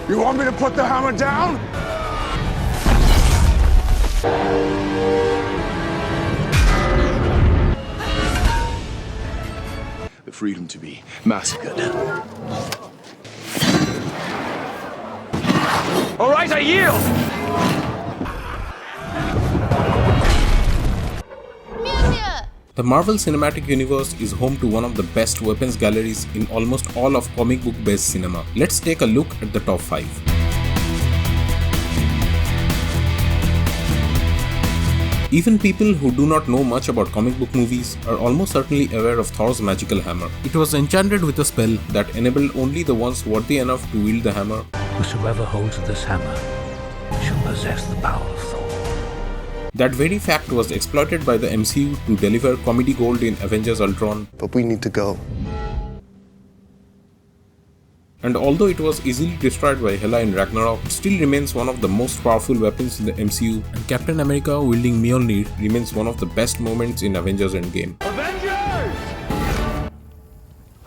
You want me to put the hammer down? The freedom to be massacred. All right, I yield! The Marvel Cinematic Universe is home to one of the best weapons galleries in almost all of comic book based cinema. Let's take a look at the top 5. Even people who do not know much about comic book movies are almost certainly aware of Thor's magical hammer. It was enchanted with a spell that enabled only the ones worthy enough to wield the hammer. Whosoever holds this hammer shall possess the power of Thor. That very fact was exploited by the MCU to deliver comedy gold in Avengers Ultron. But we need to go. And although it was easily destroyed by Hela in Ragnarok, it still remains one of the most powerful weapons in the MCU, and Captain America wielding Mjolnir remains one of the best moments in Avengers Endgame. Avengers!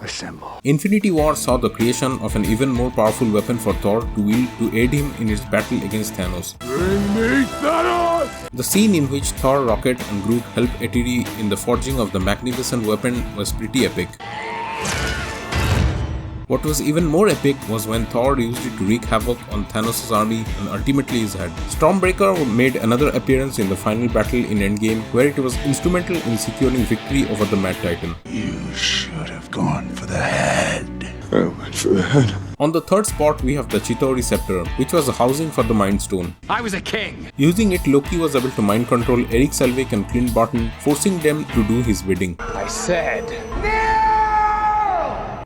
Assemble. Infinity War saw the creation of an even more powerful weapon for Thor to wield to aid him in his battle against Thanos. Bring me Thanos! The scene in which Thor, Rocket and Groot help Ætiri in the forging of the magnificent weapon was pretty epic. What was even more epic was when Thor used it to wreak havoc on Thanos' army and ultimately his head. Stormbreaker made another appearance in the final battle in Endgame, where it was instrumental in securing victory over the Mad Titan. You should have gone for the head. I went for the head. On the third spot, we have the Chitauri Scepter, which was a housing for the Mind Stone. I was a king. Using it, Loki was able to mind control Eric Selvig and Clint Barton, forcing them to do his bidding. I said,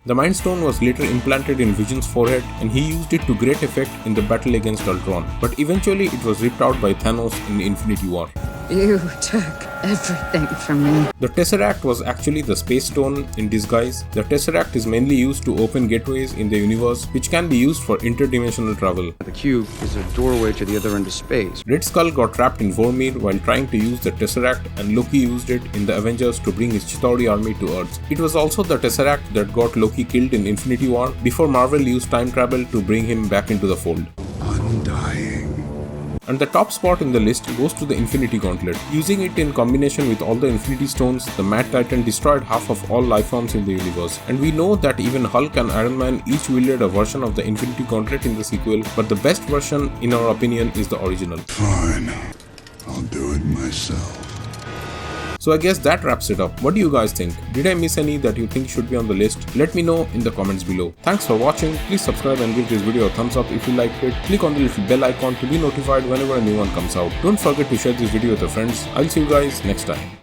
The Mind Stone was later implanted in Vision's forehead, and he used it to great effect in the battle against Ultron, but eventually it was ripped out by Thanos in Infinity War. You took everything from me. The Tesseract was actually the Space Stone in disguise. The Tesseract is mainly used to open gateways in the universe, which can be used for interdimensional travel. The cube is a doorway to the other end of space. Red Skull got trapped in Vormir while trying to use the Tesseract, and Loki used it in the Avengers to bring his Chitauri army to Earth. It was also the Tesseract that got Loki killed in Infinity War before Marvel used time travel to bring him back into the fold. undying. And the top spot in the list goes to the Infinity Gauntlet. Using it in combination with all the Infinity Stones, the Mad Titan destroyed half of all life forms in the universe. And we know that even Hulk and Iron Man each wielded a version of the Infinity Gauntlet in the sequel, but the best version, in our opinion, is the original. Fine. I'll do it myself. So I guess that wraps it up. What do you guys think? Did I miss any that you think should be on the list? Let me know in the comments below. Thanks for watching. Please subscribe and give this video a thumbs up if you liked it. Click on the little bell icon to be notified whenever a new one comes out. Don't forget to share this video with your friends. I'll see you guys next time.